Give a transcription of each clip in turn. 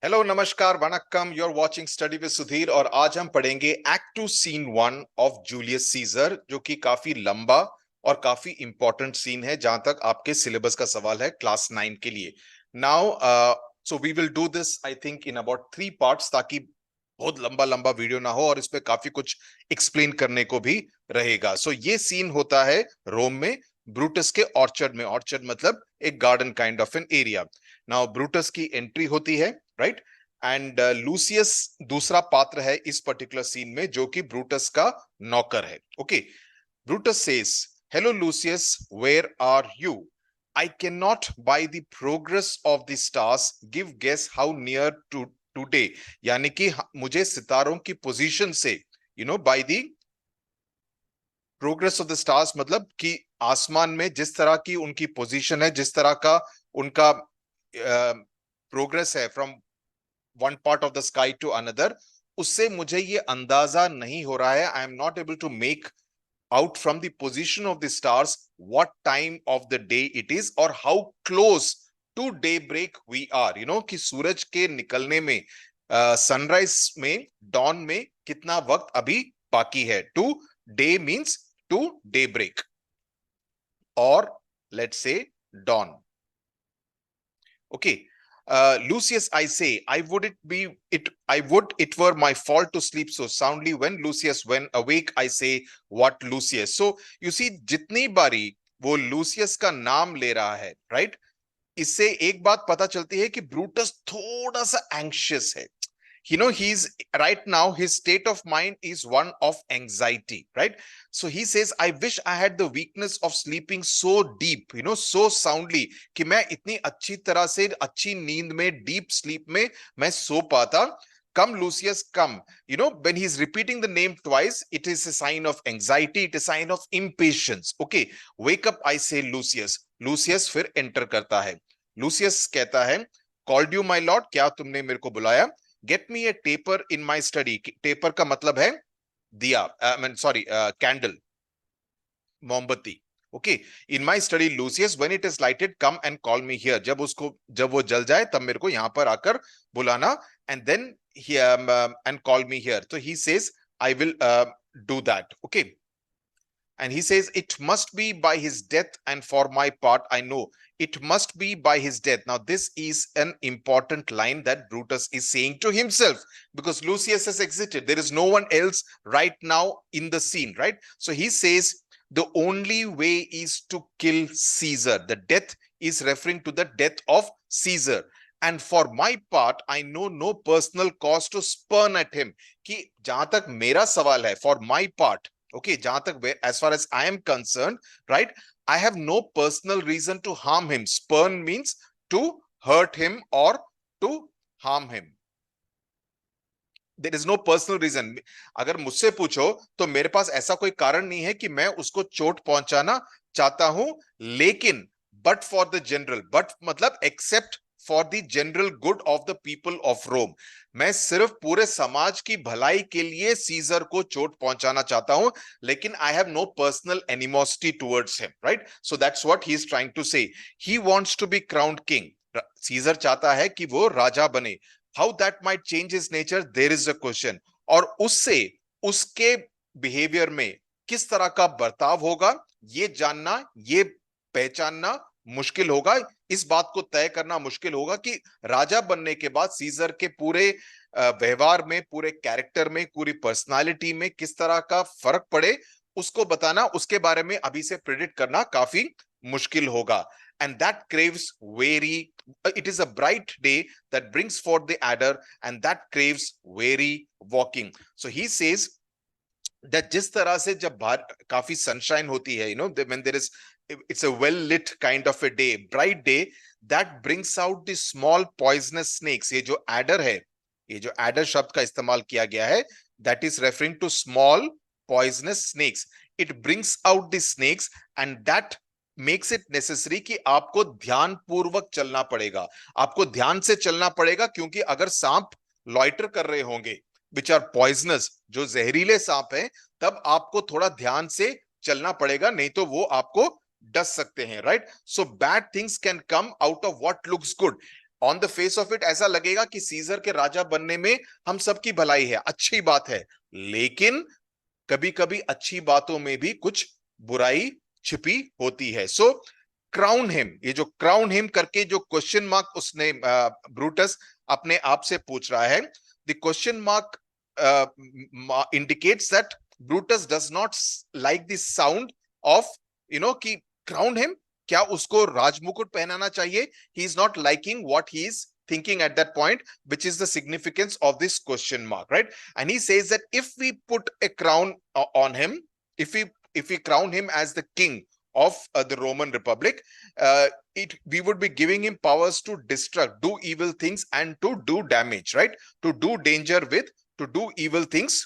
Hello नमस्कार वणक्कम, you are watching study with Sudhir और आज हम पढ़ेंगे act two scene one of Julius Caesar, जो कि काफी लंबा और काफी इंपॉर्टेंट सीन है जहां तक आपके सिलेबस का सवाल है क्लास 9 के लिए। Now so we will do this I think in about 3 parts, ताकि बहुत लंबा लंबा वीडियो ना हो और इस पे काफी कुछ एक्सप्लेन करने को भी रहेगा। सो ये सीन होता है रोम में, ब्रूटस के ऑर्चर्ड में। ऑर्चर्ड मतलब एक garden kind of an area. Now Brutus की एंट्री होती है, राइट? एंड लूसियस दूसरा पात्र है इस पर्टिकुलर सीन में, जो कि ब्रूटस का नौकर है। Okay, Brutus says, hello Lucius, where are you? I can not by the progress of the stars give guess how near to today. यानी कि मुझे सितारों की पोजीशन से, by the progress of the stars मतलब कि आसमान में जिस तरह की उनकी पोजीशन है, जिस तरह का उनका प्रोग्रेस है from one part of the sky to another, उससे मुझे ये अंदाजा नहीं हो रहा है। I am not able to make out from the position of the stars what time of the day it is और how close to day break we are. कि सूरज के निकलने में, सनराइज में, डॉन में कितना वक्त अभी बाकी है। To day means to day break, और let's say dawn. Okay. Lucius, I say, I would it were my fault to sleep so soundly. When Lucius, when awake, I say, what Lucius? So you see, जितनी बारी वो Lucius का नाम ले रहा है, right, इससे एक बात पता चलती है कि ब्रूटस थोड़ा सा एंग्शियस है। He's right now, his state of mind is one of anxiety, right? So he says, I wish I had the weakness of sleeping so deep, so soundly, कि मैं इतनी अच्छी तरह से अच्छी नींद में, डीप स्लीप में मैं सो पाता। Come, Lucius, come. When he's repeating the name twice, it is a sign of anxiety, it is a sign of impatience. Okay, wake up, I say, Lucius. Lucius फिर enter करता है। Lucius कहता है, called you, my lord, क्या तुमने मेरे को बुलाया? Get me a taper in my study. Taper का मतलब है दिया, कैंडल, मोमबत्ती। Okay, in my study Lucius, when it is lighted come and call me here. जब वो जल जाए तब मेरे को यहां पर आकर बुलाना। And then and call me here. तो he says, I will do that. Okay, and he says, it must be by his death, and for my part I know it must be by his death. Now this is an important line that Brutus is saying to himself, because Lucius has exited, there is no one else right now in the scene, right? So he says the only way is to kill Caesar. The death is referring to the death of Caesar, and for my part I know no personal cause to spurn at him. कि जहां तक मेरा सवाल है, for my part, okay, jahan tak, as far as I am concerned, right, I have no personal reason to harm him. Spurn means to hurt him or to harm him. There is no personal reason. अगर मुझसे पूछो तो मेरे पास ऐसा कोई कारण नहीं है कि मैं उसको चोट पहुंचाना चाहता हूं, लेकिन but for the general, but मतलब except for the general good of the people of Rome, मैं सिर्फ पूरे समाज की भलाई के लिए सीजर को चोट पहुंचाना चाहता हूं, लेकिन I have no personal animosity towards him, right? So that's what he is trying to say. He wants to be crowned king. Caesar चाहता है कि वो राजा बने। How that might change his nature, there is a question. और उससे उसके behaviour में किस तरह का बर्ताव होगा, ये जानना, ये पहचानना मुश्किल होगा। इस बात को तय करना मुश्किल होगा कि राजा बनने के बाद सीजर के पूरे व्यवहार में, पूरे कैरेक्टर में, पूरी पर्सनालिटी में किस तरह का फर्क पड़े, उसको बताना, उसके बारे में अभी से प्रेडिक्ट करना काफी मुश्किल होगा। And that craves weary, it is a bright day that brings forth the adder, and that craves weary walking. So he says that जिस तरह से जब काफी सनशाइन होती है, when there is, it's a well lit kind of a day, bright day, that brings out the small poisonous snakes. ये जो adder है, ये जो adder शब्द का इस्तेमाल किया गया है, that is referring to small poisonous snakes. It brings out the snakes, and that makes it necessary कि आपको ध्यान पूर्वक चलना पड़ेगा। आपको ध्यान से चलना पड़ेगा, क्योंकि अगर सांप लॉइटर कर रहे होंगे, विच आर पॉइजनस, जो जहरीले सांप हैं, तब आपको थोड़ा ध्यान से चलना पड़ेगा, नहीं तो वो आपको डस सकते हैं, right? So bad things can come out of what looks good. On the face of it ऐसा लगेगा कि सीजर के राजा बनने में हम सबकी भलाई है, अच्छी बात है, लेकिन कभी कभी अच्छी बातों में भी कुछ बुराई छिपी होती है। सो क्राउन हिम, ये जो क्राउन हिम करके जो क्वेश्चन मार्क उसने ब्रूटस अपने आप से पूछ रहा है, the question mark indicates that Brutus does not like the sound of कि क्राउन हिम, क्या उसको राजमुकुट पहनाना चाहिए? He is not liking what he is thinking at that point, which is the significance of this question mark, right? And he says that if we put a crown on him, if we crown him as the king of the Roman Republic, we would be giving him powers to destruct, do evil things, and to do damage, right? To do danger with, to do evil things.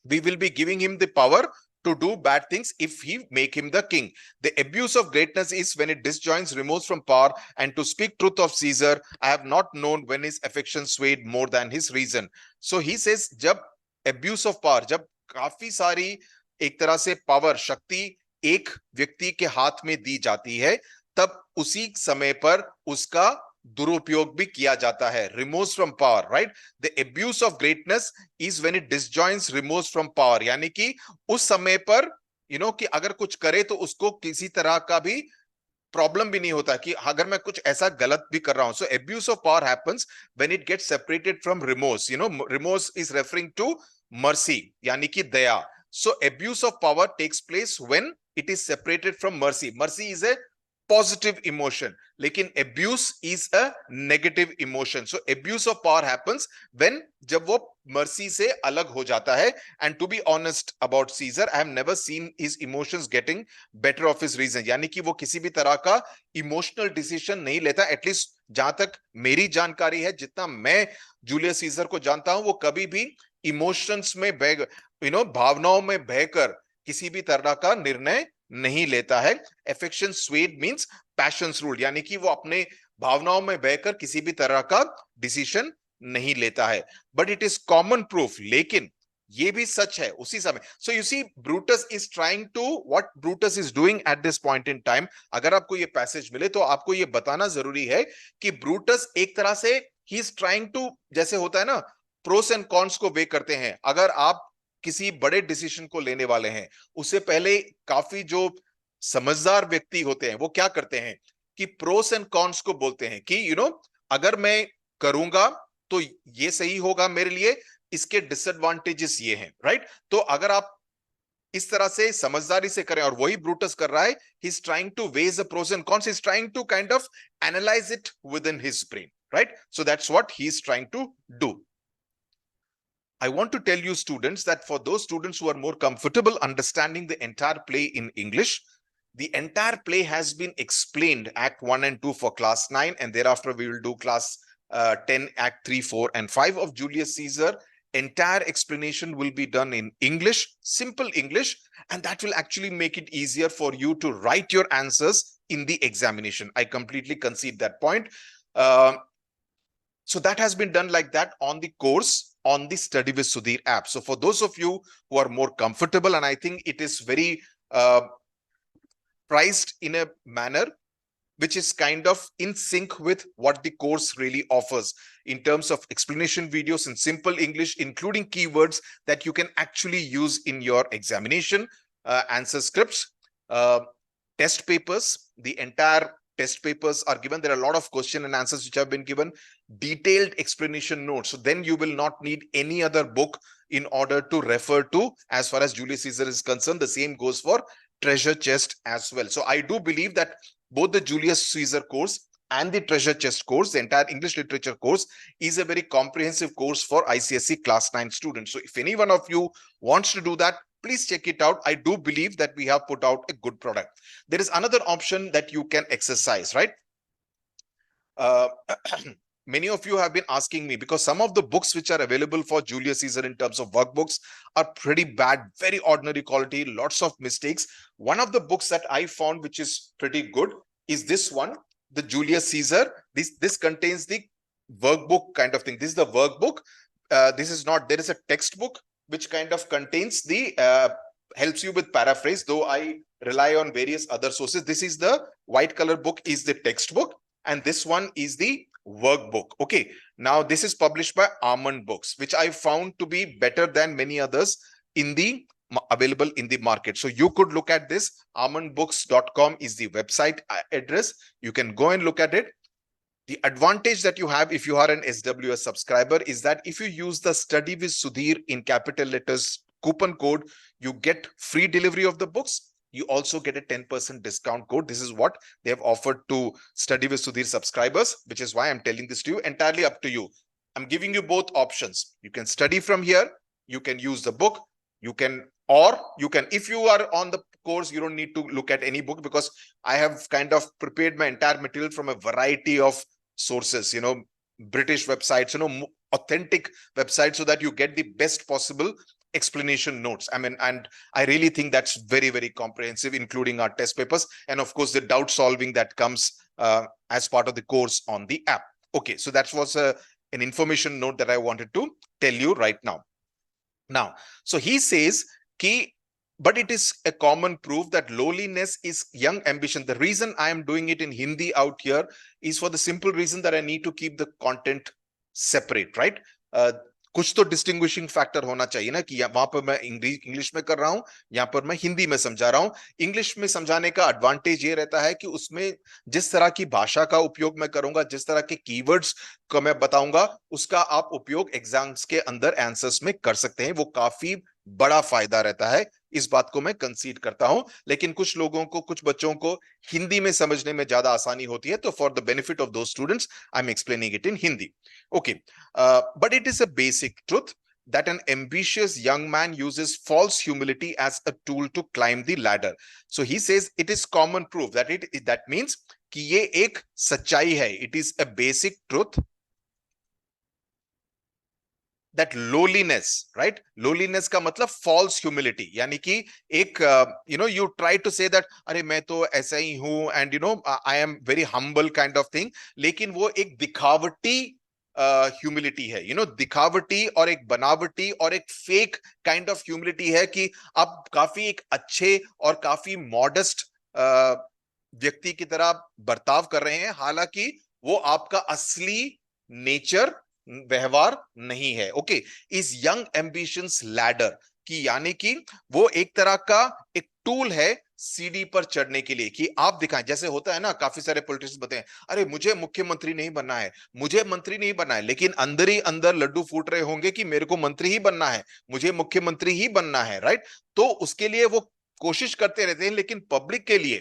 We will be giving him the power to do bad things if he make him the king. The abuse of greatness is when it disjoins, removes from power, and to speak truth of Caesar, I have not known when his affection swayed more than his reason. So he says, जब abuse of power, जब काफी सारी एक तरह से power, शक्ति एक व्यक्ति के हाथ में दी जाती है, तब उसी समय पर उसका दुरुपयोग भी किया जाता है। Removes from power, right? The abuse of greatness is when it disjoints, removes from power, यानी कि उस समय पर कि अगर कुछ करे तो उसको किसी तरह का भी प्रॉब्लम भी नहीं होता कि अगर मैं कुछ ऐसा गलत भी कर रहा हूं। So abuse of power happens when it gets separated from remorse. Remorse is referring to mercy, यानी कि दया। So abuse of power takes place when it is separated from mercy. Mercy is a positive emotion, लेकिन abuse is a negative emotion. So abuse of power happens when जब वो mercy से अलग हो जाता है। And to be honest about Caesar, I have never seen his emotions getting better of his reason. यानी कि वो किसी भी तरह का इमोशनल डिसीजन नहीं लेता, एटलीस्ट जहां तक मेरी जानकारी है, जितना मैं जूलियस सीजर को जानता हूं, वो कभी भी इमोशंस में भावनाओं में बहकर किसी भी तरह का निर्णय नहीं लेता है। Affection swayed means patience rule, यानी कि वो अपने भावनाओं में बहकर किसी भी तरह का डिसीजन नहीं लेता है। But it is common proof, लेकिन ये भी सच है उसी समय। So you see, Brutus is trying to, what Brutus is doing at this point in time, अगर आपको ये पैसेज मिले तो आपको ये बताना जरूरी है कि ब्रूटस एक तरह से ही इज ट्राइंग टू, जैसे होता है ना, प्रोस एंड कॉन्स को वे करते हैं। अगर आप किसी बड़े डिसीजन को लेने वाले हैं, उससे पहले काफी जो समझदार व्यक्ति होते हैं वो क्या करते हैं कि प्रोस एंड कॉन्स को बोलते हैं कि अगर मैं करूंगा तो ये सही होगा मेरे लिए, इसके डिसएडवांटेजेस ये हैं, राइट? तो अगर आप इस तरह से समझदारी से करें, और वही ब्रूटस कर रहा है, he is trying to weigh the pros and cons, he is trying to kind of analyse it within his brain, right? So that's what he is trying to do. I want to tell you students that for those students who are more comfortable understanding the entire play in English, the entire play has been explained Act 1 and 2 for class 9, and thereafter we will do class 10, Act 3, 4 and 5 of Julius Caesar. Entire explanation will be done in English, simple English, and that will actually make it easier for you to write your answers in the examination. I completely concede that point. So that has been done like that on the course, on the Study with Sudhir app. So for those of you who are more comfortable, and I think it is very priced in a manner which is kind of in sync with what the course really offers in terms of explanation videos in simple English, including keywords that you can actually use in your examination, answer scripts, test papers. The entire test papers are given. There are a lot of question and answers which have been given, detailed explanation notes. So then you will not need any other book in order to refer to as far as Julius Caesar is concerned. The same goes for treasure chest as well. So I do believe that both the Julius Caesar course and the treasure chest course, the entire English literature course, is a very comprehensive course for ICSE class 9 students. So if any one of you wants to do that, please check it out. I do believe that we have put out a good product. There is another option that you can exercise, right? Many of you have been asking me, because some of the books which are available for Julius Caesar in terms of workbooks are pretty bad, very ordinary quality, lots of mistakes. One of the books that I found which is pretty good is this one, the Julius Caesar. This contains the workbook kind of thing. This is the workbook. This is not, there is a textbook which kind of contains the helps you with paraphrase, though I rely on various other sources. This is the white color book, is the textbook, and this one is the workbook. Okay, now this is published by Almond Books, which I found to be better than many others in the available in the market. So you could look at this. Almondbooks.com is the website address. You can go and look at it. The advantage that you have if you are an SWS subscriber is that if you use the Study with Sudhir in capital letters coupon code, you get free delivery of the books. You also get a 10% discount code. This is what they have offered to Study with Sudhir subscribers, which is why I'm telling this to you. Entirely up to you. I'm giving you both options. You can study from here. You can use the book. You can, if you are on the course, you don't need to look at any book, because I have kind of prepared my entire material from a variety of sources, British websites, authentic websites, so that you get the best possible explanation notes. I mean, and I really think that's very, very comprehensive, including our test papers, and of course the doubt solving that comes as part of the course on the app. Okay, so that was an information note that I wanted to tell you right now. Now, so he says, but it is a common proof that lowliness is young ambition. The reason I am doing it in Hindi out here is for the simple reason that I need to keep the content separate, right? कुछ तो distinguishing factor होना चाहिए ना, कि वहां पर मैं English में कर रहा हूं, यहां पर मैं हिंदी में समझा रहा हूं. इंग्लिश में समझाने का एडवांटेज ये रहता है कि उसमें जिस तरह की भाषा का उपयोग मैं करूंगा, जिस तरह के कीवर्ड्स को मैं बताऊंगा, उसका आप उपयोग एग्जाम्स के अंदर आंसर्स में कर सकते हैं. वो काफी बड़ा फायदा रहता है. इस बात को मैं कंसीड करता हूं. लेकिन कुछ लोगों को, कुछ बच्चों को हिंदी में समझने में ज्यादा आसानी होती है, तो for the benefit of those students I am explaining it in Hindi. Okay, but it is a basic truth that an ambitious young man uses false humility as a tool to climb the ladder. So he says it is common proof that that means कि ये एक सच्चाई है. It is a basic truth that lowliness, right? Lowliness का मतलब false humility, यानी कि एक you try to say that अरे मैं तो ऐसा ही हूं, and I am very humble kind of thing, लेकिन वो एक दिखावटी ह्यूमिलिटी है. दिखावटी और एक बनावटी और एक फेक काइंड ऑफ ह्यूमिलिटी है कि आप काफी एक अच्छे और काफी मॉडेस्ट व्यक्ति की तरह बर्ताव कर रहे हैं, हालांकि वो आपका असली नेचर, व्यवहार नहीं है. ओके, इस यंग एम्बिशंस लैडर की, यानी कि वो एक तरह का एक टूल है सीढ़ी पर चढ़ने के लिए, कि आप दिखाएं. जैसे होता है ना, काफी सारे पॉलिटिशियंस बताएं, अरे मुझे मुख्यमंत्री नहीं बनना है, मुझे मंत्री नहीं बनना है, लेकिन अंदर ही अंदर लड्डू फूट रहे होंगे कि मेरे को मंत्री ही बनना है, मुझे मुख्यमंत्री ही बनना है, राइट? तो उसके लिए वो कोशिश करते रहते हैं, लेकिन पब्लिक के लिए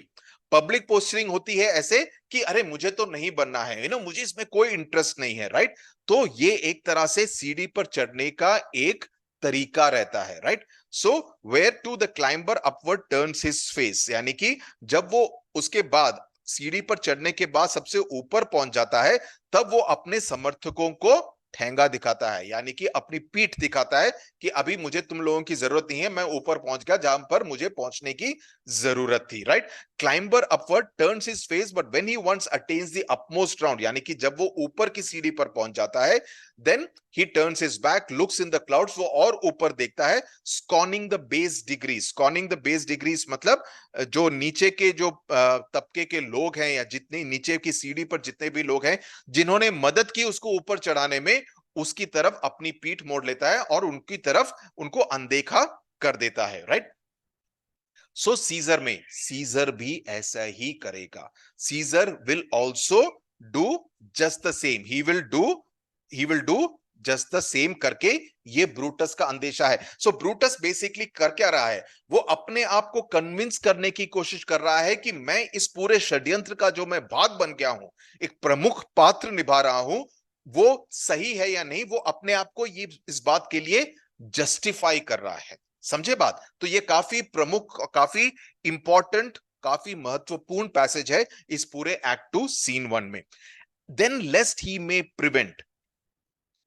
पब्लिक पोस्टरिंग होती है ऐसे कि अरे मुझे तो नहीं बनना है, मुझे इसमें कोई इंटरेस्ट नहीं है, राइट? तो ये एक तरह से सीढ़ी पर चढ़ने का एक तरीका रहता है, right? So whereto the climber upward turns his face, यानी कि जब वो उसके बाद सीढ़ी पर चढ़ने के बाद सबसे ऊपर पहुंच जाता है, तब वो अपने समर्थकों को ठेंगा दिखाता है, यानी कि अपनी पीठ दिखाता है कि अभी मुझे तुम लोगों की जरूरत नहीं है, मैं ऊपर पहुंच गया जहां पर मुझे पहुंचने की जरूरत थी, right? Climber upward turns his face but when he once attains the upmost round, यानी कि जब वो ऊपर की सीढ़ी पर पहुंच जाता है, then he turns his back, looks in the clouds, वो और ऊपर देखता है. Scorning the base degrees, scorning the base degrees मतलब जो नीचे के जो तबके के लोग हैं, या जितने नीचे की सीढ़ी पर जितने भी लोग हैं जिन्होंने मदद की उसको ऊपर चढ़ाने में, उसकी तरफ अपनी पीठ मोड़ लेता है और उनकी तरफ उनको अनदेखा कर देता है, राइट? सो सीजर में, सीजर भी ऐसा ही करेगा. Caesar will also do just the same, he will do just the same करके ये ब्रूटस का अंदेशा है. सो ब्रूटस बेसिकली कर क्या रहा है? वो अपने आप को कन्विंस करने की कोशिश कर रहा है कि मैं इस पूरे षड्यंत्र का जो मैं भाग बन गया हूं, एक प्रमुख पात्र निभा रहा हूं, वो सही है या नहीं, वो अपने आप को ये इस बात के लिए जस्टिफाई कर रहा है. समझे बात? तो ये काफी प्रमुख, काफी इंपॉर्टेंट, काफी महत्वपूर्ण पैसेज है इस पूरे एक्ट 2 सीन 1 में. Then lest he may prevent,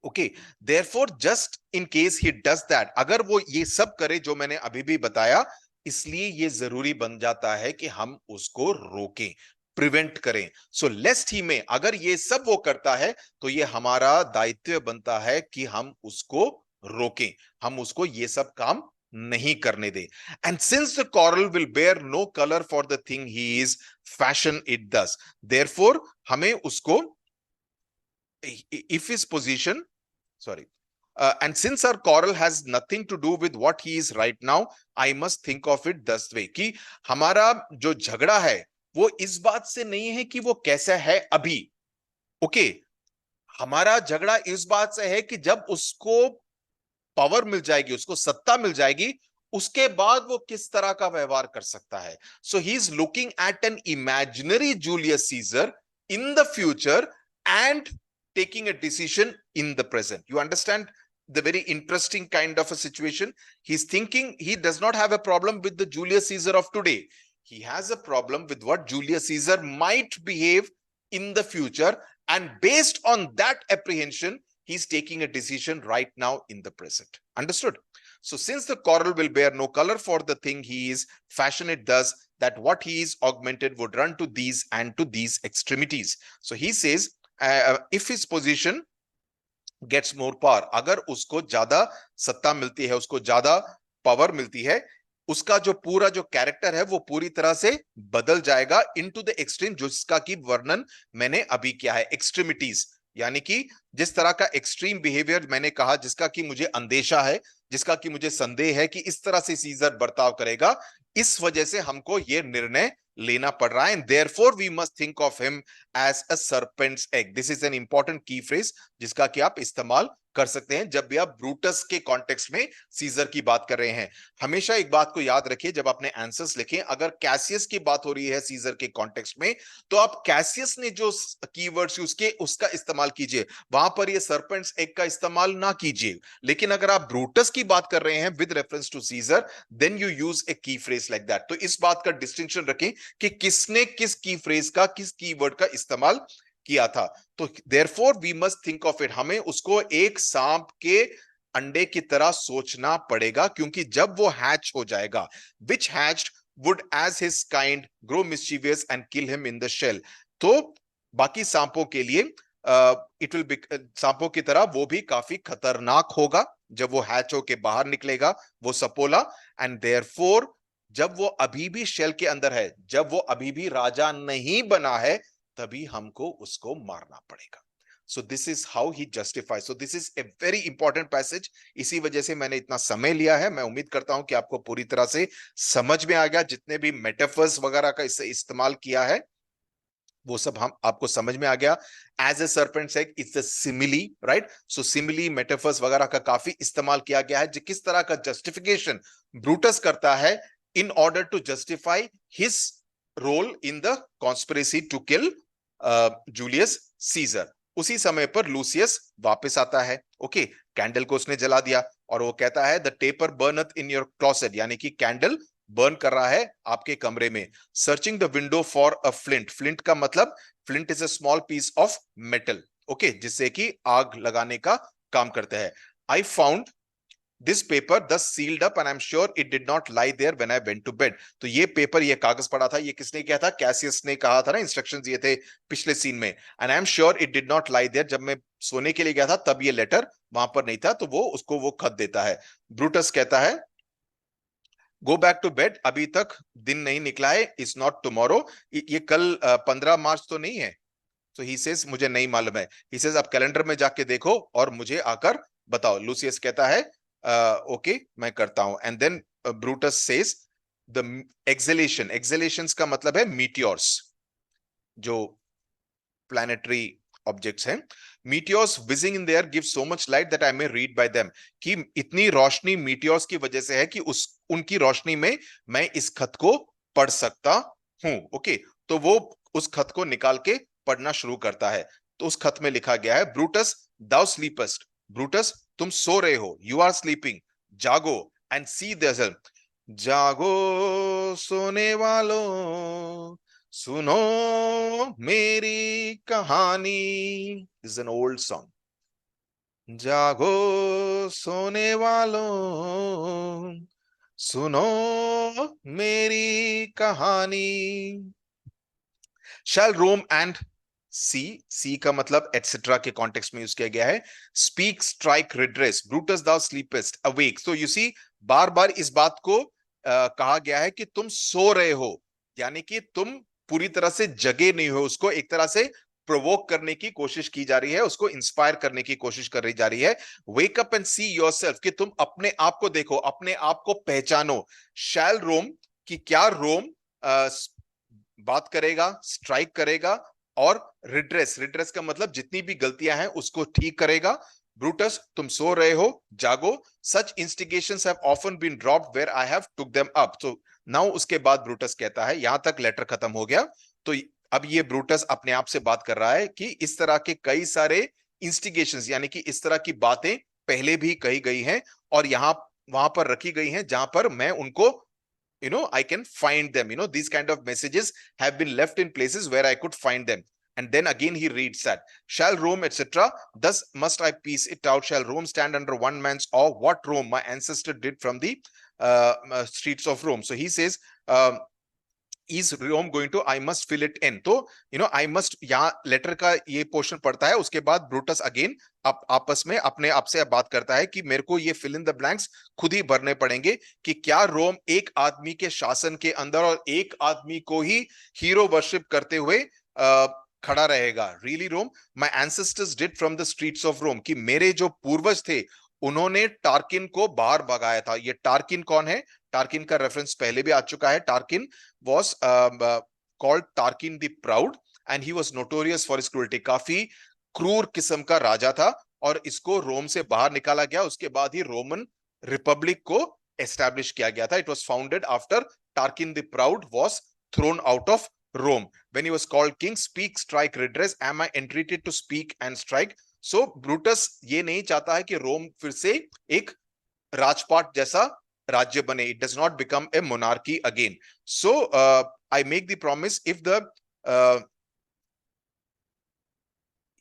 okay, therefore just in case he does that, अगर वो ये सब करे जो मैंने अभी भी बताया, इसलिए ये जरूरी बन जाता है कि हम उसको रोकें, प्रिवेंट करें. सो लेस्ट ही में, अगर ये सब वो करता है तो ये हमारा दायित्व बनता है कि हम उसको रोकें, हम उसको ये सब काम नहीं करने दे। And since the quarrel will bear no colour for the thing he is fashion it thus, therefore हमें उसको, if his position, sorry, and since our coral has nothing to do with what he is right now, I must think of it this way, कि हमारा जो झगड़ा है वो इस बात से नहीं है कि वो कैसा है अभी, ओके, हमारा झगड़ा इस बात से है कि जब उसको पावर मिल जाएगी, उसको सत्ता मिल जाएगी, उसके बाद वो किस तरह का व्यवहार कर सकता है। So he is looking at an imaginary Julius Caesar in the future and taking a decision in the present. You understand the very interesting kind of a situation? He's thinking he does not have a problem with the Julius Caesar of today. He has a problem with what Julius Caesar might behave in the future. And based on that apprehension, he's taking a decision right now in the present. Understood? So since the coral will bear no color for the thing he is fashioned thus, that what he is augmented would run to these and to these extremities. So he says, if his position gets more power, अगर उसको ज्यादा सत्ता मिलती है, उसको ज्यादा power मिलती है, उसका जो पूरा जो कैरेक्टर है वो पूरी तरह से बदल जाएगा इनटू द एक्सट्रीम, जिसका की वर्णन मैंने अभी किया है, एक्सट्रीमिटीज, यानी कि जिस तरह का एक्सट्रीम बिहेवियर मैंने कहा, जिसका कि मुझे अंदेशा है, जिसका कि मुझे संदेह है कि इस तरह से सीजर बर्ताव करेगा, इस वजह से हमको यह निर्णय लेना पड़ रहा है। And therefore we must think of him as a serpent's egg. This is an important key phrase जिसका कि आप इस्तेमाल कर सकते हैं जब भी आप ब्रूटस के कॉन्टेक्स्ट में सीजर की बात कर रहे हैं। हमेशा एक बात को याद रखिए जब अपने आंसर्स लिखें, अगर कैसियस की बात हो रही है सीजर के कॉन्टेक्स्ट में, तो आप कैसियस ने जो कीवर्ड्स यूज किए उसका इस्तेमाल कीजिए, वहां पर ये सर्पेंट्स एग का इस्तेमाल ना कीजिए। लेकिन अगर आप ब्रूटस की बात कर रहे हैं with reference to Caesar, then you use a key phrase like that. तो इस बात का डिस्टिंक्शन रखें कि किसने किस की फ्रेज का, किस कीवर्ड का इस्तेमाल किया था। तो therefore we must think of it, हमें उसको एक सांप के अंडे की तरह सोचना पड़ेगा, क्योंकि जब वो हैच हो जाएगा, which hatched would as his kind grow mischievous and kill him in the shell, तो बाकी सांपों के लिए इट विल बी, सांपों की तरह वो भी काफी खतरनाक होगा जब वो हैच होके बाहर निकलेगा, वो सपोला। एंड देयरफॉर जब वो अभी भी शेल के अंदर है, जब वो अभी भी राजा नहीं बना है, तभी हमको उसको मारना पड़ेगा। So this is how he justify. So this is a very important passage, इसी वजह से मैंने इतना समय लिया है। मैं उम्मीद करता हूं कि आपको पूरी तरह से समझ में आ गया, जितने भी मेटाफर्स वगैरह का इससे इस्तेमाल किया है वो सब हम आपको समझ में आ गया। As a serpent egg it's a simile, right? So simile metaphors वगैरह का काफी इस्तेमाल किया गया है, किस तरह का जस्टिफिकेशन ब्रूटस करता है in order to justify his role in the conspiracy to kill Julius Caesar. उसी समय पर लूसियस वापस आता है, ओके, कैंडल को उसने जला दिया और वो कहता है the taper burneth in your closet, यानी कि कैंडल बर्न कर रहा है आपके कमरे में। Searching the window for a flint, flint का मतलब flint is a small piece of metal, okay, जिससे कि आग लगाने का काम करता है। I found this paper thus sealed up and I'm sure it did not lie there when I went to bed। तो ये पेपर, ये कागज पड़ा था, ये किसने किया था? कैसियस ने कहा था ना, इंस्ट्रक्शंस ये थे पिछले सीन में। and I'm sure it did not lie there, जब मैं सोने के लिए गया था तब ये लेटर वहां पर नहीं था, तो वो उसको वो खत देता है। ब्रूटस कहता है गो बैक टू बेड, अभी तक दिन नहीं निकला है, इज नॉट टुमारो, ये कल 15 मार्च तो नहीं है। तो ही सेज मुझे नहीं मालूम है। ही सेज आप कैलेंडर में जाके देखो और मुझे आकर बताओ। लूसियस कहता है ओके मैं करता हूं। And then Brutus says the exhalation, exhalations का मतलब है मीटियोर्स, जो प्लैनेटरी ऑब्जेक्ट्स हैं। Meteors whizzing in the air give so much light that I may read by them, कि इतनी रोशनी मीटियोर्स की वजह से है कि उनकी रोशनी में मैं इस खत को पढ़ सकता हूं, ओके। तो वो उस खत को निकाल के पढ़ना शुरू करता है। तो उस खत में लिखा गया है ब्रूटस दाउ स्लीपस्ट, ब्रूटस तुम सो रहे हो, यू आर स्लीपिंग, जागो एंड सी द, जागो सोने वालों, सुनो मेरी कहानी, इज एन ओल्ड सॉन्ग। जागो सोने वालों, सुनो मेरी कहानी। Shall roam and सी का मतलब एटसेट्रा के कॉन्टेक्स्ट में यूज किया गया है. Speak, strike, redress. Brutus thou sleepest, awake. So you see बार बार इस बात को कहा गया है कि तुम सो रहे हो, यानी कि तुम पूरी तरह से जगे नहीं हो. उसको एक तरह से प्रोवोक करने की कोशिश की जा रही है, उसको इंस्पायर करने की कोशिश करी जा रही है. Wake up and see yourself, कि तुम अपने आप को देखो, अपने आप को पहचानो. शैल रोम, कि क्या रोम बात करेगा, स्ट्राइक करेगा, और रिड्रेस, रिड्रेस का मतलब जितनी भी गलतियां हैं उसको ठीक करेगा. ब्रूटस, तुम सो रहे हो, जागो. Such instigations have often been dropped where I have took them up. तो नाउ उसके बाद ब्रूटस कहता है, यहां तक लेटर खत्म हो गया. तो अब ये ब्रूटस अपने आप से बात कर रहा है कि इस तरह के कई सारे इंस्टिगेशंस, यानी कि इस तरह की बातें पहले भी कही गई हैं और यहां वहां पर रखी गई हैं जहां पर मैं उनको I can find them. These kind of messages have been left in places where I could find them. And then again he reads that, shall Rome, etc. Thus must I piece it out. Shall Rome stand under one man's awe? What Rome my ancestor did from the streets of Rome. So he says, is Rome going to, I must fill it in. तो I must, यहाँ letter का ये portion पढ़ता है. उसके बाद Brutus again आपस में अपने आप से बात करता है कि मेरे को ये फिल इन द ब्लैंक्स खुद ही भरने पड़ेंगे. कि क्या रोम एक आदमी के शासन के अंदर और एक आदमी को ही हीरो वर्शिप करते हुए खड़ा रहेगा? Really Rome my ancestors did from the streets of Rome, कि मेरे जो पूर्वज थे उन्होंने टार्किन को बाहर भगाया था. ये टार्किन कौन है? टार्किन का रेफरेंस पहले भी आ चुका है. टार्किन was called Tarquin the Proud and he was notorious for his cruelty. काफी क्रूर किस्म का राजा था और इसको रोम से बाहर निकाला गया. उसके बाद ही रोमन रिपब्लिक को एस्टैब्लिश किया गया था. It was founded after Tarquin the Proud was thrown out of Rome. When he was called king, speak, strike, redress. Am I entreated to speak and strike? So Brutus ये नहीं चाहता है कि रोम फिर से एक राजपाट जैसा राज्य बने. It does not become a monarchy again. So I make the promise, if the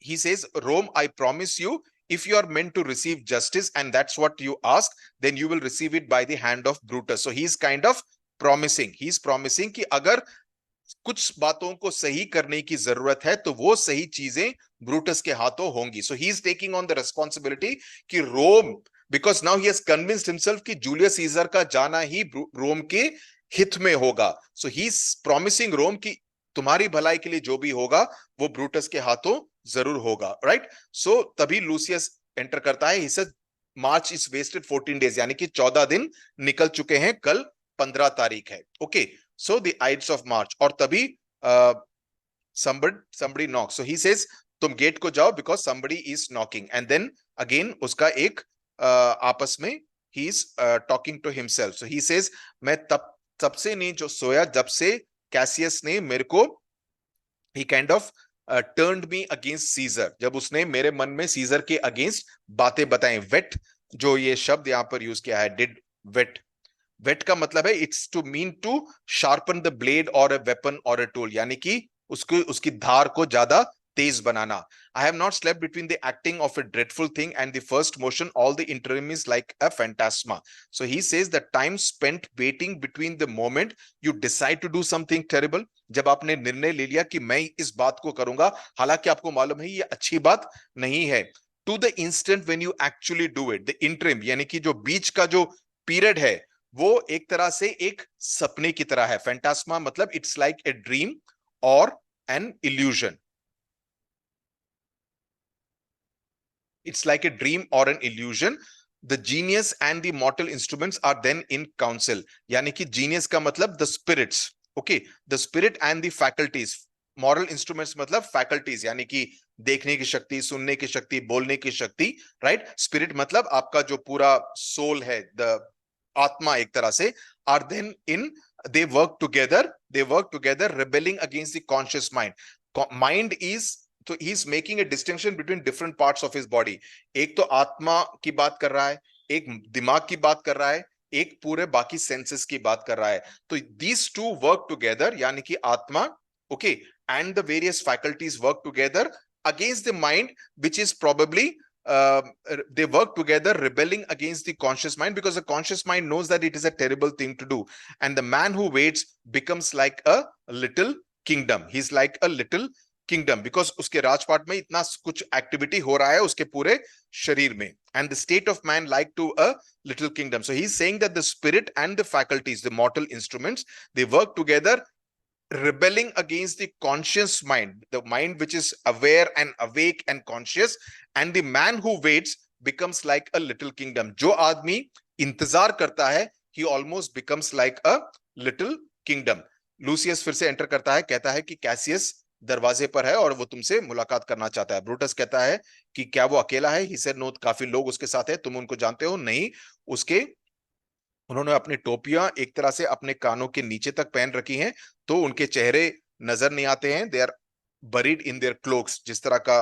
he says, Rome, I promise you, if you are meant to receive justice and that's what you ask, then you will receive it by the hand of Brutus. So he is kind of promising. He is promising कि अगर कुछ बातों को सही करने की जरूरत है तो वो सही चीजें ब्रूटस के हाथों होंगी. So he is taking on the responsibility कि Rome, because now he has convinced himself कि जूलियस सीजर का जाना ही रोम के हित में होगा. सो ही इज प्रॉमिसिंग रोम कि तुम्हारी भलाई के लिए जो भी होगा वो ब्रूटस के हाथों जरूर होगा. राइट. सो तभी लूसियस एंटर करता है. He said March is wasted 14 days, यानी कि 14 दिन निकल चुके हैं, कल 15 तारीख है. Okay. So the Ides of March, और तभी somebody knocks. So he says, तुम गेट को जाओ because somebody is knocking. And then again उसका एक आपस में he is talking to himself. So he says, मैं तब से नहीं जो सोया जब से कैसियस ने मेरे को, he kind of turned me against Caesar, जब उसने मेरे मन में सीजर के अगेंस्ट बातें बताएं. वेट, जो ये शब्द यहाँ पर यूज किया है, डिड वेट. वेट का मतलब है it's to mean to sharpen the blade और अ वेपन और अ टूल, यानी कि उसकी धार को ज्यादा तेज बनाना. I have not slept between the acting of a dreadful thing and the first motion. All the interim is like a phantasma. So he says the time spent waiting between the moment you decide to do something terrible, जब आपने निर्णय ले लिया कि मैं इस बात को करूंगा, हालांकि आपको मालूम है ये अच्छी बात नहीं है, to the instant when you actually do it. The interim, यानी कि जो बीच का जो पीरियड है वो एक तरह से एक सपने की तरह है. फैंटास्मा मतलब इट्स लाइक ए ड्रीम और an illusion. It's like a dream और an illusion. The genius and the mortal instruments are then in council, यानी कि जीनियस का मतलब the spirits. Okay. The spirit and the faculties. Moral instruments मतलब faculties, यानी कि देखने की शक्ति, सुनने की शक्ति, बोलने की शक्ति. राइट. स्पिरिट मतलब आपका जो पूरा सोल है, द आत्मा एक तरह से, are then in, they work together rebelling against the conscious mind. Mind is, so he is making a distinction between different parts of his body. एक तो आत्मा की बात कर रहा है, एक दिमाग की बात कर रहा है, एक पूरे बाकी सेंसेस की बात कर रहा है. तो these two work together, यानी कि आत्मा, okay, and the various faculties work together against the mind, which is probably they work together rebelling against the conscious mind, because the conscious mind knows that it is a terrible thing to do. And the man who waits becomes like a little kingdom. He's like a little kingdom, because उसके राजपाट में इतना कुछ activity हो रहा है उसके पूरे शरीर में. And the state of man like to a little kingdom. So he is saying that the spirit and the faculties, the mortal instruments, they work together, rebelling against the conscious mind, the mind which is aware and awake and conscious, and the man who waits becomes like a little kingdom. जो आदमी इंतजार करता है, he almost becomes like a little kingdom. Lucius फिर से enter करता है, कहता है कि कैसियस दरवाजे पर है और वो तुमसे मुलाकात करना चाहता है. ब्रूटस कहता है कि क्या वो अकेला है? ही सेड नो, काफी लोग उसके साथ है, तुम उनको जानते हो? नहीं. उसके उन्होंने अपनी टोपियां एक तरह से अपने कानों के नीचे तक पहन रखी हैं, तो उनके चेहरे नजर नहीं आते हैं. They are buried in their cloaks. जिस तरह का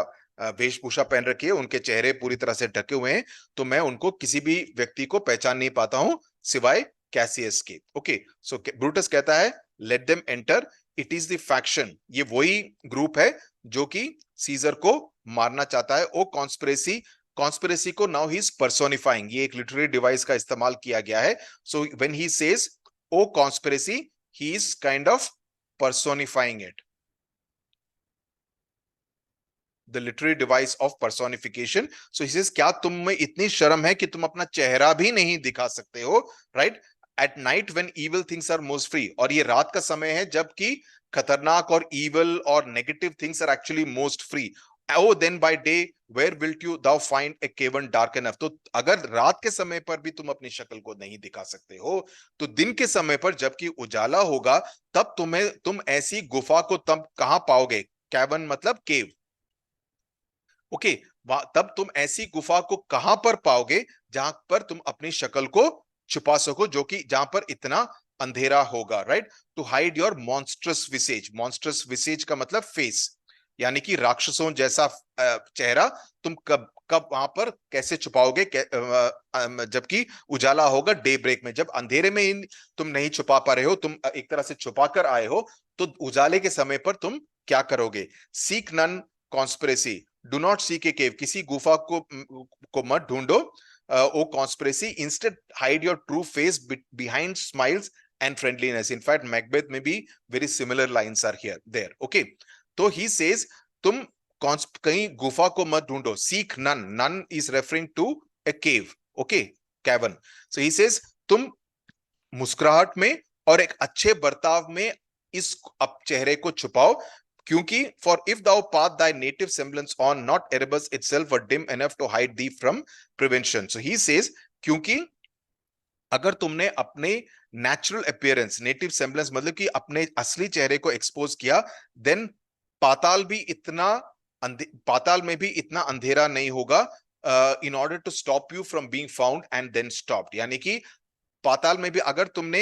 वेशभूषा पहन रखी है, उनके चेहरे पूरी तरह से ढके हुए हैं, तो मैं उनको किसी भी व्यक्ति को पहचान नहीं पाता हूं सिवाय कैसियस के. ओके, सो ब्रूटस कहता है let them enter, it is the faction. ये वही ग्रुप है जो कि सीजर को मारना चाहता है. ओ कॉन्स्पिरेसी, कॉन्स्पिरेसी को नाउ ही इज पर्सोनिफाइंग. ये एक लिटरेरी डिवाइस का इस्तेमाल किया गया है. So when he says O conspiracy, he is kind of personifying it. The literary device of personification. So he says क्या तुम में इतनी शर्म है कि तुम अपना चेहरा भी नहीं दिखा सकते हो? Right, at night when evil things are most free. और ये रात का समय है जबकि खतरनाक और इविल और negative things are actually most free. Oh, then by day, where wilt you thou find a cavern dark enough? तो अगर रात के समय पर भी तुम अपनी शक्ल को नहीं दिखा सकते हो, तो दिन के समय पर जबकि उजाला होगा, तब तुम ऐसी गुफा को तब कहां पाओगे? कैवन मतलब केव. ओके, तब तुम ऐसी गुफा को कहां पर पाओगे जहां पर तुम अपनी शक्ल को छुपा सको, जो कि जहां पर इतना अंधेरा होगा. Right, to hide your monstrous visage. Monstrous visage का मतलब फेस, यानी कि राक्षसों जैसा चेहरा तुम कब कब वहां पर कैसे छुपाओगे जबकि उजाला होगा डे ब्रेक में. जब अंधेरे में तुम नहीं छुपा पा रहे हो, तुम एक तरह से छुपा कर आए हो, तो उजाले के समय पर तुम क्या करोगे? Seek none conspiracy, do not seek a cave. किसी गुफा को मत ढूंढो. O conspiracy, instead hide your true face behind smiles and friendliness. In fact Macbeth में भी very similar lines are here there. Okay, तो ही सेज तुम कहीं गुफा को मत ढूंढो. Seek none, none is referring to a cave. Okay, cavern. So he says तुम मुस्कुराहट में और एक अच्छे बर्ताव में इस अब चेहरे को छुपाओ, क्योंकि for if thou path thy native semblance on, not Erebus itself were dim enough to hide thee from prevention. So he says क्योंकि अगर तुमने अपने नेचुरल अपीयरेंस, नेटिव सेम्बलेंस मतलब कि अपने असली चेहरे को एक्सपोज किया, देन पाताल में भी इतना अंधेरा नहीं होगा in order to stop you from being found and then stopped. यानी कि पाताल में भी अगर तुमने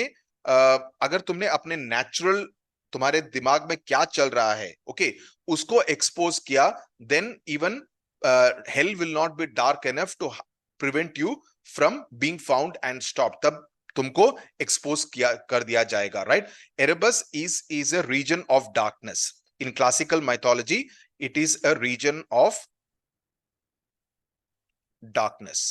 अपने नेचुरल, तुम्हारे दिमाग में क्या चल रहा है, ओके, उसको एक्सपोज किया, then even hell will not be dark enough to prevent you from being found and stop. तब तुमको एक्सपोज कर दिया जाएगा. Right, Erebus is a region of darkness. In classical mythology, it is a region of darkness.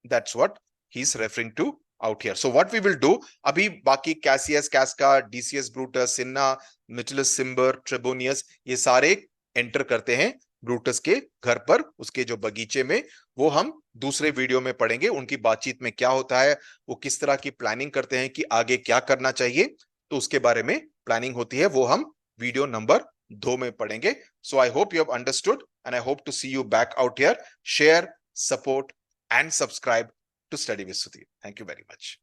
That's what he's referring to out here. So what we will do, अभी बाकी Cassius, कैस्का, DCS Brutus, सिन्ना, मिचुलस सिम्बर, ट्रेबोनियस, ये सारे enter करते हैं Brutus के घर पर, उसके जो बगीचे में. वो हम दूसरे वीडियो में पढ़ेंगे. उनकी बातचीत में क्या होता है, वो किस तरह की प्लानिंग करते हैं कि आगे क्या करना चाहिए, तो उसके बारे में प्लानिंग होती है, वो हम वीडियो नंबर 2 में पढ़ेंगे. So I hope you have understood and I hope to see you back out here. Share, support and subscribe to study with Sudhir. Thank you very much.